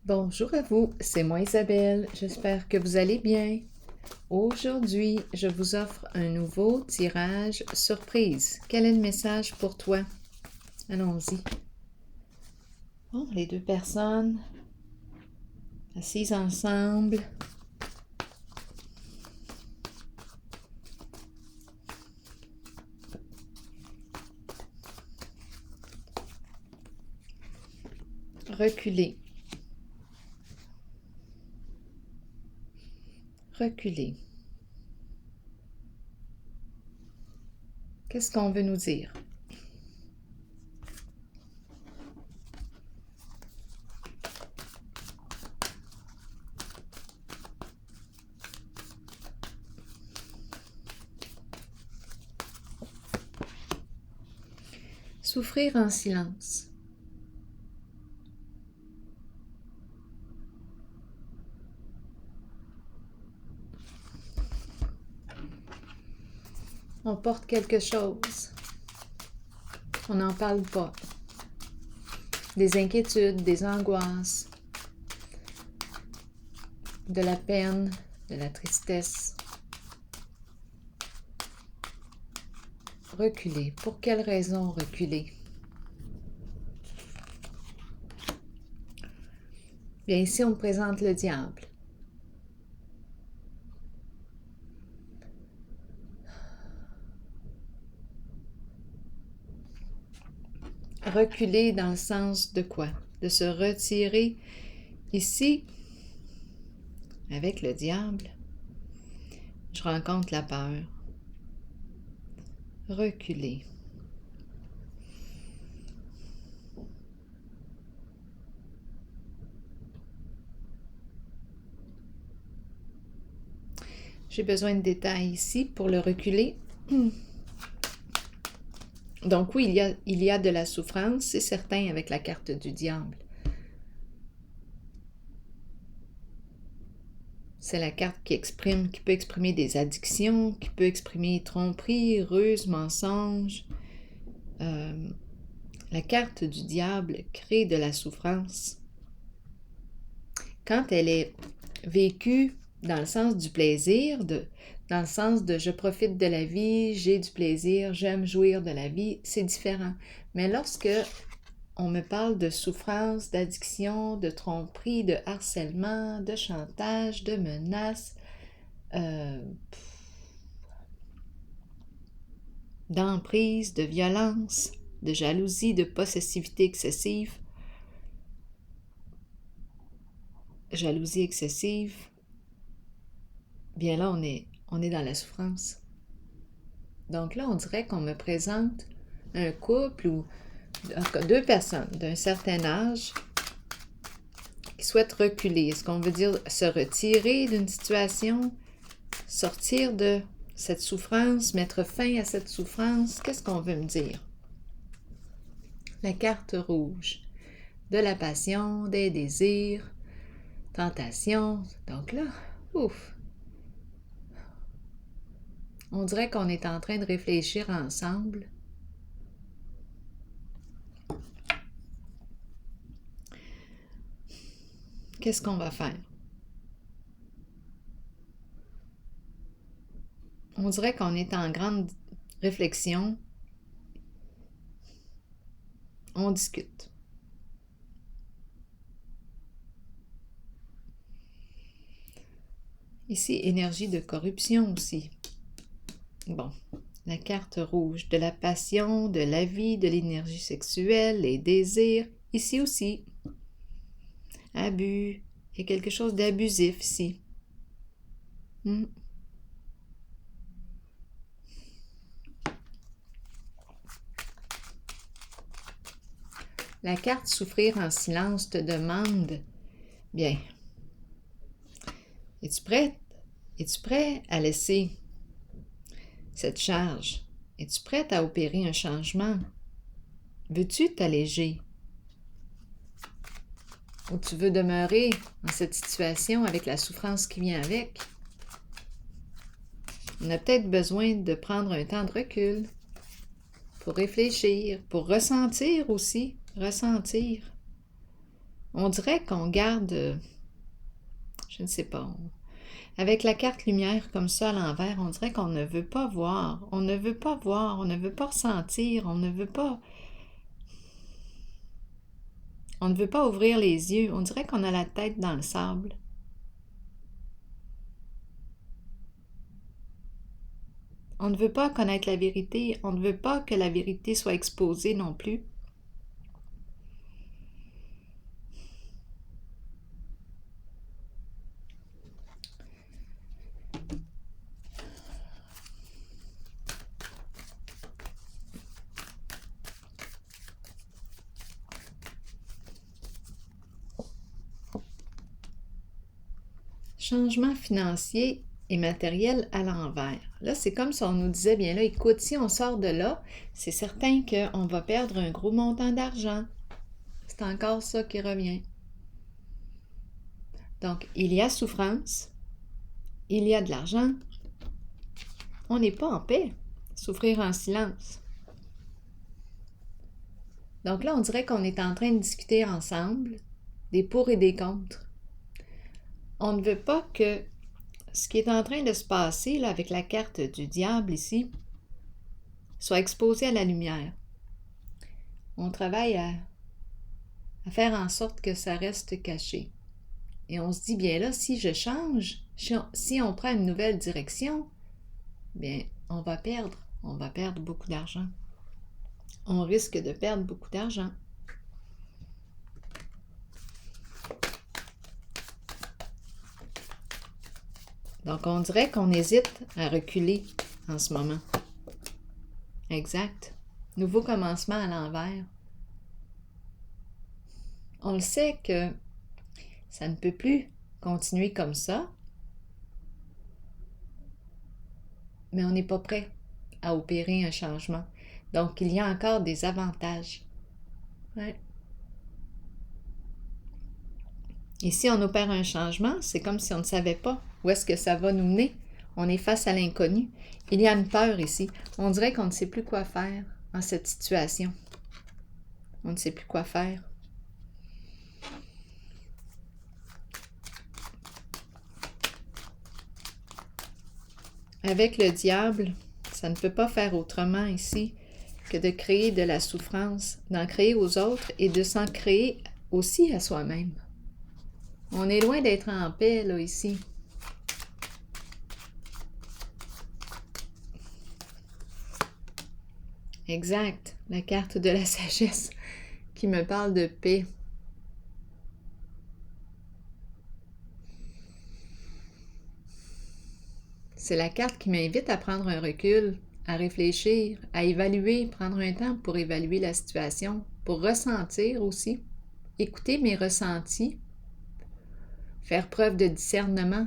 Bonjour à vous, c'est moi Isabelle, j'espère que vous allez bien. Aujourd'hui, je vous offre un nouveau tirage surprise. Quel est le message pour toi? Allons-y. Bon, les deux personnes assises ensemble. Reculer. Reculer. Qu'est-ce qu'on veut nous dire? Souffrir en silence. On porte quelque chose. On n'en parle pas. Des inquiétudes, des angoisses, de la peine, de la tristesse. Reculer. Pour quelle raison reculer? Bien, ici, on me présente le diable. Reculer dans le sens de quoi? De se retirer. Ici, avec le diable, je rencontre la peur. Reculer. J'ai besoin de détails ici pour le reculer. Donc oui, il y a de la souffrance, c'est certain, avec la carte du diable. C'est la carte qui peut exprimer des addictions, qui peut exprimer tromperie, ruse, mensonge. La carte du diable crée de la souffrance. Quand elle est vécue dans le sens du plaisir, dans le sens de je profite de la vie, j'ai du plaisir, j'aime jouir de la vie, c'est différent. Mais lorsque on me parle de souffrance, d'addiction, de tromperie, de harcèlement, de chantage, de menaces, d'emprise, de violence, de jalousie, de possessivité excessive, jalousie excessive, bien là, on est dans la souffrance. Donc là, on dirait qu'on me présente un couple ou deux personnes d'un certain âge qui souhaitent reculer. Est-ce qu'on veut dire se retirer d'une situation, sortir de cette souffrance, mettre fin à cette souffrance? Qu'est-ce qu'on veut me dire? La carte rouge, de la passion, des désirs, tentation. Donc là, ouf! On dirait qu'on est en train de réfléchir ensemble. Qu'est-ce qu'on va faire? On dirait qu'on est en grande réflexion. On discute. Ici, énergie de corruption aussi. Bon, la carte rouge, de la passion, de la vie, de l'énergie sexuelle, les désirs. Ici aussi, abus. Il y a quelque chose d'abusif ici. La carte souffrir en silence te demande, bien, es-tu prête? Es-tu prêt à laisser cette charge? Es-tu prête à opérer un changement? Veux-tu t'alléger? Ou tu veux demeurer dans cette situation avec la souffrance qui vient avec? On a peut-être besoin de prendre un temps de recul pour réfléchir, pour ressentir aussi, ressentir. On dirait qu'on garde, je ne sais pas, avec la carte lumière comme ça à l'envers, on dirait qu'on ne veut pas voir, on ne veut pas voir, on ne veut pas ressentir, on ne veut pas ouvrir les yeux, on dirait qu'on a la tête dans le sable. On ne veut pas connaître la vérité, on ne veut pas que la vérité soit exposée non plus. Changement financier et matériel à l'envers. Là, c'est comme si on nous disait, bien là, écoute, si on sort de là, c'est certain qu'on va perdre un gros montant d'argent. C'est encore ça qui revient. Donc, il y a souffrance, il y a de l'argent. On n'est pas en paix. Souffrir en silence. Donc là, on dirait qu'on est en train de discuter ensemble des pour et des contre. On ne veut pas que ce qui est en train de se passer là, avec la carte du diable ici soit exposé à la lumière. On travaille à faire en sorte que ça reste caché. Et on se dit, bien là, si je change, si on prend une nouvelle direction, bien, on va perdre beaucoup d'argent. On risque de perdre beaucoup d'argent. Donc, on dirait qu'on hésite à reculer en ce moment. Exact. Nouveau commencement à l'envers. On le sait que ça ne peut plus continuer comme ça, mais on n'est pas prêt à opérer un changement. Donc, il y a encore des avantages. Ouais. Et si on opère un changement, c'est comme si on ne savait pas où est-ce que ça va nous mener. On est face à l'inconnu. Il y a une peur ici. On dirait qu'on ne sait plus quoi faire en cette situation. On ne sait plus quoi faire. Avec le diable, ça ne peut pas faire autrement ici que de créer de la souffrance, d'en créer aux autres et de s'en créer aussi à soi-même. On est loin d'être en paix, là, ici. Exact, la carte de la sagesse qui me parle de paix. C'est la carte qui m'invite à prendre un recul, à réfléchir, à évaluer, prendre un temps pour évaluer la situation, pour ressentir aussi, écouter mes ressentis, faire preuve de discernement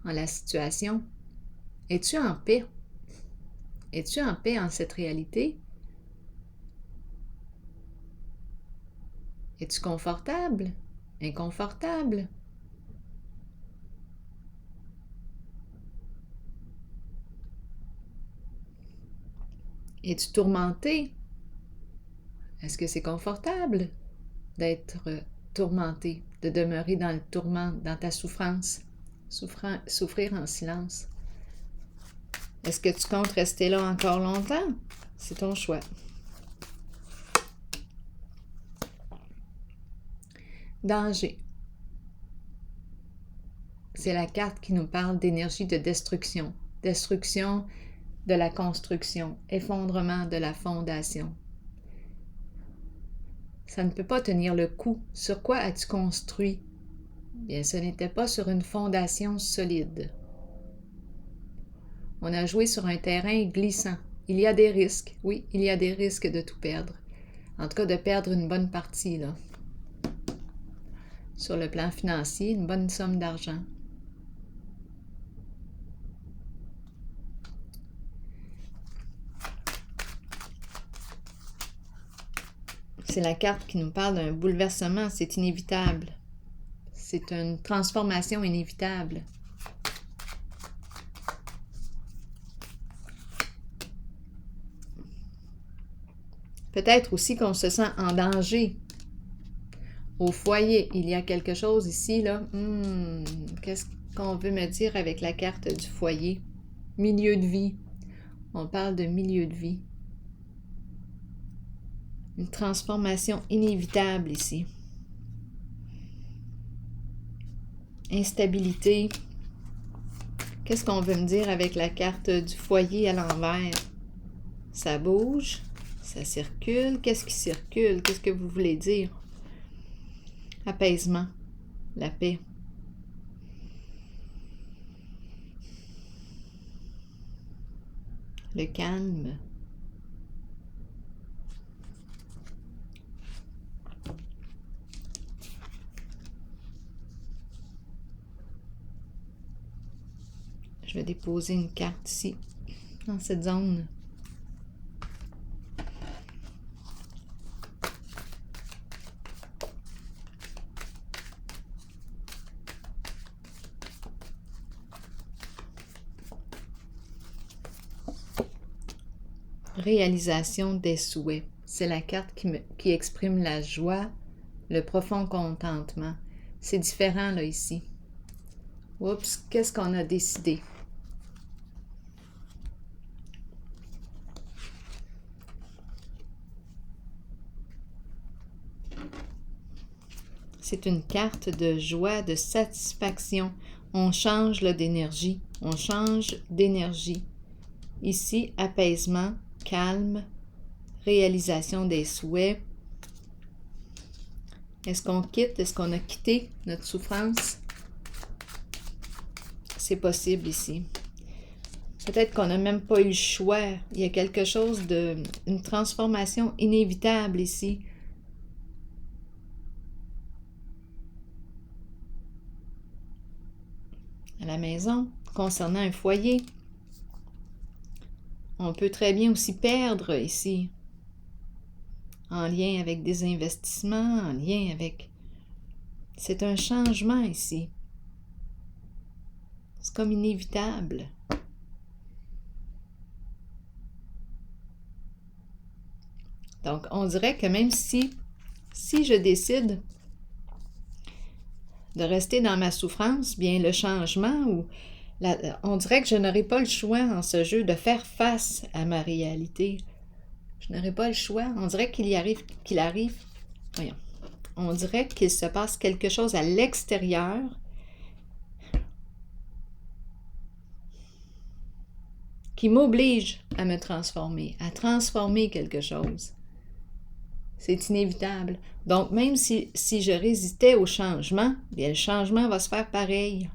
en la situation. Es-tu en paix? Es-tu en paix en cette réalité? Es-tu confortable? Inconfortable? Es-tu tourmenté? Est-ce que c'est confortable d'être tourmenté, de demeurer dans le tourment, dans ta souffrance, souffrir en silence? Est-ce que tu comptes rester là encore longtemps? C'est ton choix. Danger. C'est la carte qui nous parle d'énergie de destruction. Destruction de la construction, effondrement de la fondation. Ça ne peut pas tenir le coup. Sur quoi as-tu construit? Bien, ce n'était pas sur une fondation solide. On a joué sur un terrain glissant. Il y a des risques. Oui, il y a des risques de tout perdre. En tout cas, de perdre une bonne partie, là. Sur le plan financier, une bonne somme d'argent. C'est la carte qui nous parle d'un bouleversement. C'est inévitable. C'est une transformation inévitable. Peut-être aussi qu'on se sent en danger. Au foyer, il y a quelque chose ici, là. Qu'est-ce qu'on veut me dire avec la carte du foyer? Milieu de vie. On parle de milieu de vie. Une transformation inévitable ici. Instabilité. Qu'est-ce qu'on veut me dire avec la carte du foyer à l'envers? Ça bouge, ça circule. Qu'est-ce qui circule? Qu'est-ce que vous voulez dire? Apaisement, la paix. Le calme. Je vais déposer une carte ici, dans cette zone. Réalisation des souhaits. C'est la carte qui exprime la joie, le profond contentement. C'est différent là ici. Oups, qu'est-ce qu'on a décidé? C'est une carte de joie, de satisfaction. On change là d'énergie. On change d'énergie. Ici, apaisement, calme, réalisation des souhaits. Est-ce qu'on quitte? Est-ce qu'on a quitté notre souffrance? C'est possible ici. Peut-être qu'on n'a même pas eu le choix. Il y a quelque chose une transformation inévitable ici. À la maison, concernant un foyer, on peut très bien aussi perdre ici, en lien avec des investissements, en lien avec... C'est un changement ici. C'est comme inévitable. Donc, on dirait que même si je décide de rester dans ma souffrance, bien le changement, on dirait que je n'aurai pas le choix en ce jeu de faire face à ma réalité. Je n'aurai pas le choix. On dirait on dirait qu'il se passe quelque chose à l'extérieur qui m'oblige à me transformer, à transformer quelque chose. C'est inévitable. Donc, même si je résistais au changement, bien, le changement va se faire pareil.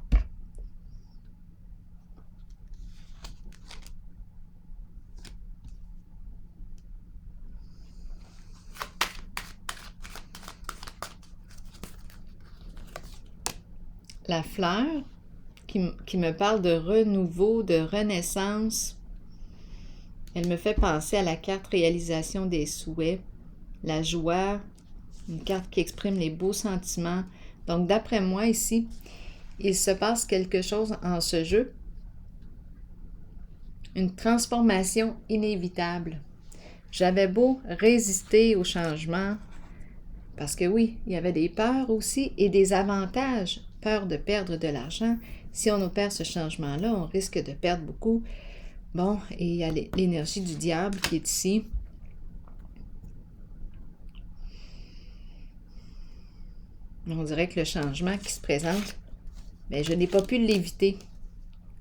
La fleur qui me parle de renouveau, de renaissance, elle me fait penser à la carte réalisation des souhaits, la joie, une carte qui exprime les beaux sentiments. Donc, d'après moi, ici, il se passe quelque chose en ce jeu, une transformation inévitable. J'avais beau résister au changement, parce que oui, il y avait des peurs aussi et des avantages. Peur de perdre de l'argent. Si on opère ce changement-là, on risque de perdre beaucoup. Bon, et il y a l'énergie du diable qui est ici. On dirait que le changement qui se présente, bien, je n'ai pas pu l'éviter.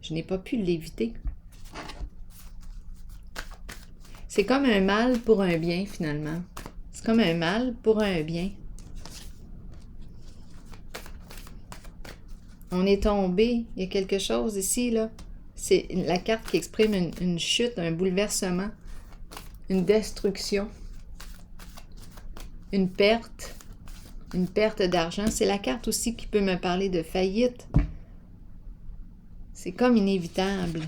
Je n'ai pas pu l'éviter. C'est comme un mal pour un bien, finalement. C'est comme un mal pour un bien. On est tombé. Il y a quelque chose ici, là. C'est la carte qui exprime une chute, un bouleversement, une destruction, une perte d'argent. C'est la carte aussi qui peut me parler de faillite. C'est comme inévitable.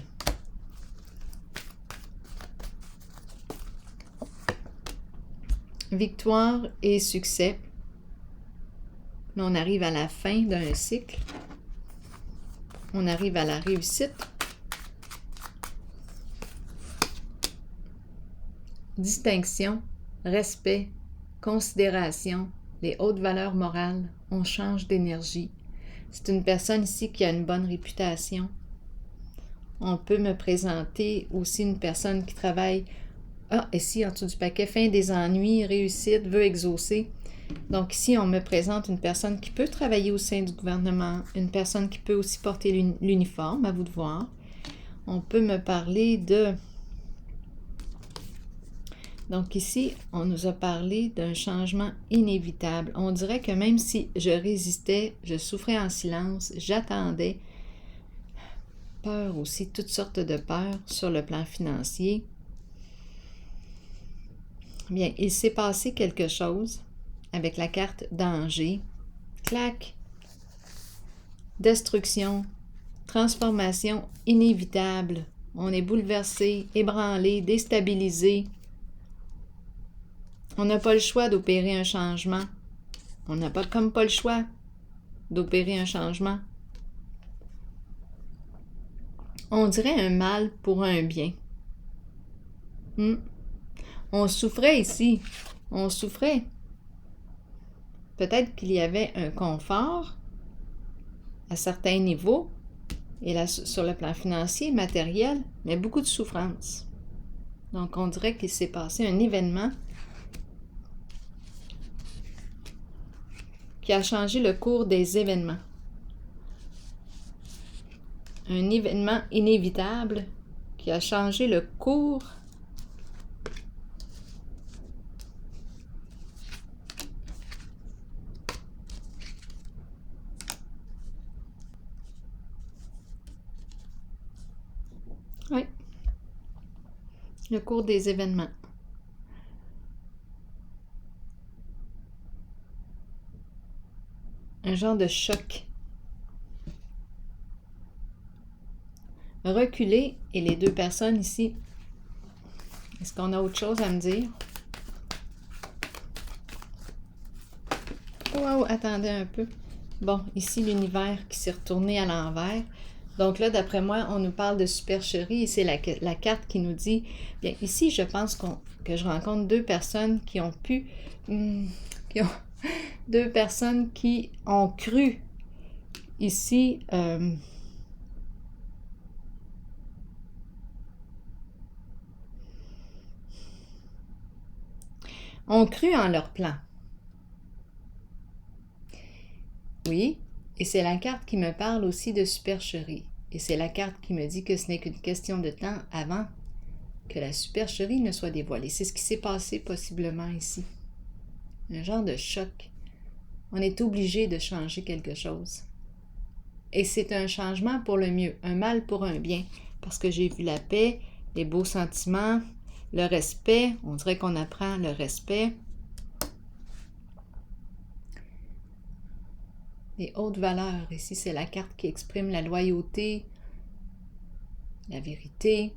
Victoire et succès. Là, on arrive à la fin d'un cycle. On arrive à la réussite. Distinction, respect, considération, les hautes valeurs morales, on change d'énergie. C'est une personne ici qui a une bonne réputation. On peut me présenter aussi une personne qui travaille, ici en dessous du paquet, fin des ennuis, réussite, veut exaucer. Donc ici, on me présente une personne qui peut travailler au sein du gouvernement, une personne qui peut aussi porter l'uniforme, à vous de voir. On peut me parler de... Donc ici, on nous a parlé d'un changement inévitable. On dirait que même si je résistais, je souffrais en silence, j'attendais. Peur aussi, toutes sortes de peurs sur le plan financier. Bien, il s'est passé quelque chose avec la carte danger. Clac! Destruction, transformation inévitable. On est bouleversé, ébranlé, déstabilisé. On n'a pas le choix d'opérer un changement. On n'a pas le choix d'opérer un changement. On dirait un mal pour un bien. On souffrait ici. On souffrait. Peut-être qu'il y avait un confort à certains niveaux, et là, sur le plan financier, matériel, mais beaucoup de souffrance. Donc, on dirait qu'il s'est passé un événement qui a changé le cours des événements. Un événement inévitable qui a changé le cours le cours des événements. Un genre de choc. Reculer, et les deux personnes ici, est-ce qu'on a autre chose à me dire? Wow, attendez un peu. Bon, ici, l'univers qui s'est retourné à l'envers. Donc là, d'après moi, on nous parle de supercherie et c'est la carte qui nous dit, bien, ici, je pense que je rencontre deux personnes qui ont pu, deux personnes qui ont cru ici, ont cru en leur plan. Oui, et c'est la carte qui me parle aussi de supercherie. Et c'est la carte qui me dit que ce n'est qu'une question de temps avant que la supercherie ne soit dévoilée. C'est ce qui s'est passé possiblement ici. Un genre de choc. On est obligé de changer quelque chose. Et c'est un changement pour le mieux, un mal pour un bien. Parce que j'ai vu la paix, les beaux sentiments, le respect. On dirait qu'on apprend le respect. Les hautes valeurs. Ici, c'est la carte qui exprime la loyauté, la vérité.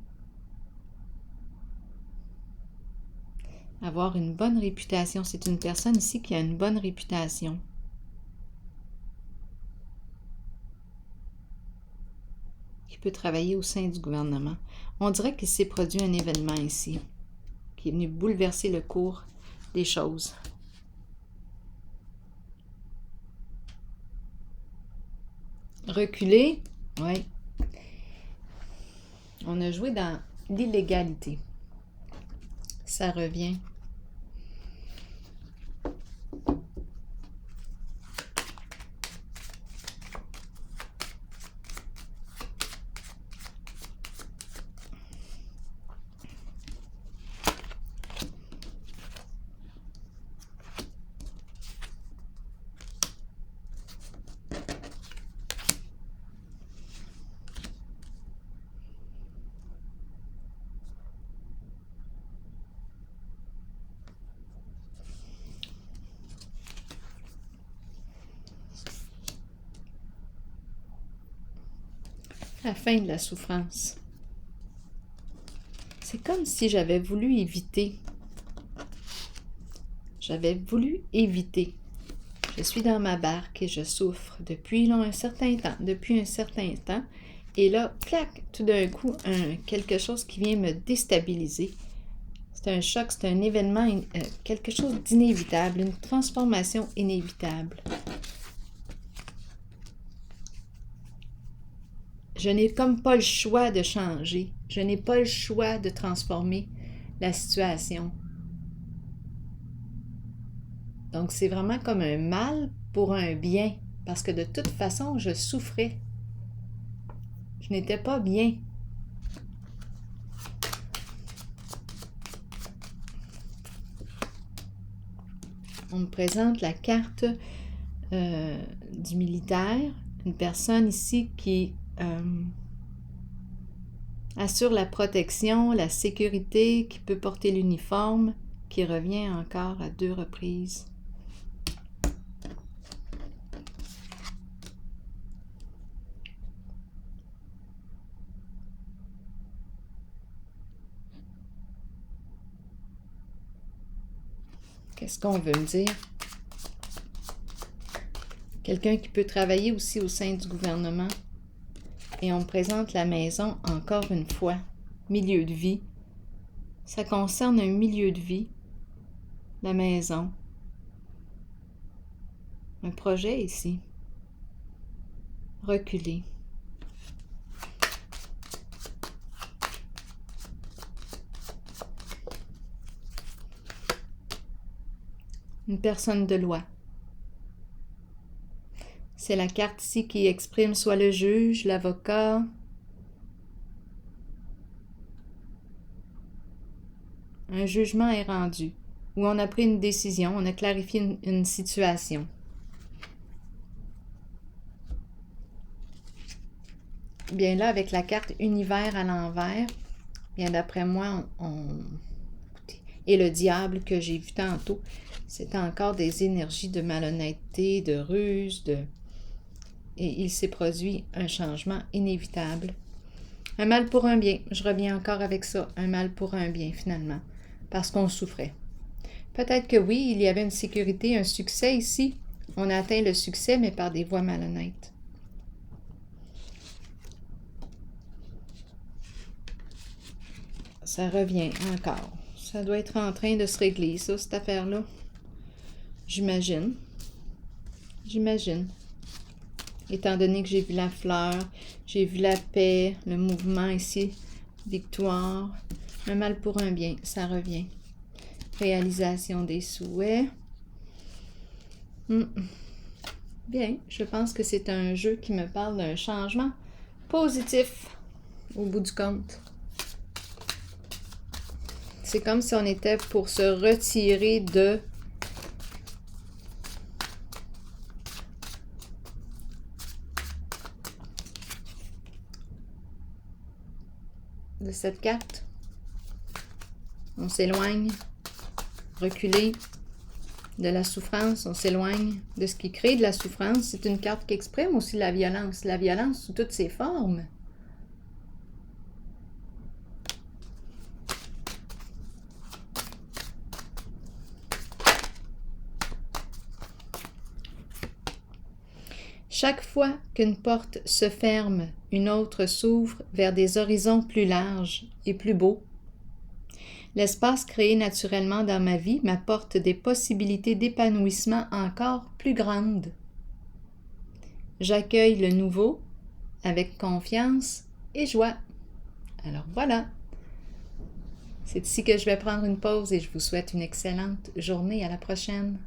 Avoir une bonne réputation. C'est une personne ici qui a une bonne réputation. Qui peut travailler au sein du gouvernement. On dirait qu'il s'est produit un événement ici qui est venu bouleverser le cours des choses. Reculer, oui. On a joué dans l'illégalité. Ça revient. La fin de la souffrance. C'est comme si j'avais voulu éviter. J'avais voulu éviter. Je suis dans ma barque et je souffre depuis un certain temps. Et là, clac, tout d'un coup, quelque chose qui vient me déstabiliser. C'est un choc, c'est un événement, quelque chose d'inévitable, une transformation inévitable. Je n'ai comme pas le choix de changer. Je n'ai pas le choix de transformer la situation. Donc, c'est vraiment comme un mal pour un bien, parce que de toute façon, je souffrais. Je n'étais pas bien. On me présente la carte du militaire, une personne ici qui assure la protection, la sécurité, qui peut porter l'uniforme, qui revient encore à 2 reprises. Qu'est-ce qu'on veut me dire? Quelqu'un qui peut travailler aussi au sein du gouvernement. Et on me présente la maison encore une fois. Milieu de vie. Ça concerne un milieu de vie. La maison. Un projet ici. Reculer. Une personne de loi. C'est la carte ici qui exprime soit le juge, l'avocat. Un jugement est rendu, où on a pris une décision, on a clarifié une situation. Bien là, avec la carte univers à l'envers, bien d'après moi, et le diable que j'ai vu tantôt, c'est encore des énergies de malhonnêteté, de ruse, et il s'est produit un changement inévitable. Un mal pour un bien, je reviens encore avec ça, un mal pour un bien finalement, parce qu'on souffrait. Peut-être que oui, il y avait une sécurité, un succès ici. On a atteint le succès, mais par des voies malhonnêtes. Ça revient encore. Ça doit être en train de se régler, ça, cette affaire-là. J'imagine. J'imagine. Étant donné que j'ai vu la fleur, j'ai vu la paix, le mouvement ici, victoire, un mal pour un bien, ça revient. Réalisation des souhaits. Bien, je pense que c'est un jeu qui me parle d'un changement positif au bout du compte. C'est comme si on était pour se retirer de cette carte. On s'éloigne, reculer de la souffrance, on s'éloigne de ce qui crée de la souffrance. C'est une carte qui exprime aussi la violence sous toutes ses formes. Chaque fois qu'une porte se ferme, une autre s'ouvre vers des horizons plus larges et plus beaux. L'espace créé naturellement dans ma vie m'apporte des possibilités d'épanouissement encore plus grandes. J'accueille le nouveau avec confiance et joie. Alors voilà. C'est ici que je vais prendre une pause et je vous souhaite une excellente journée. À la prochaine.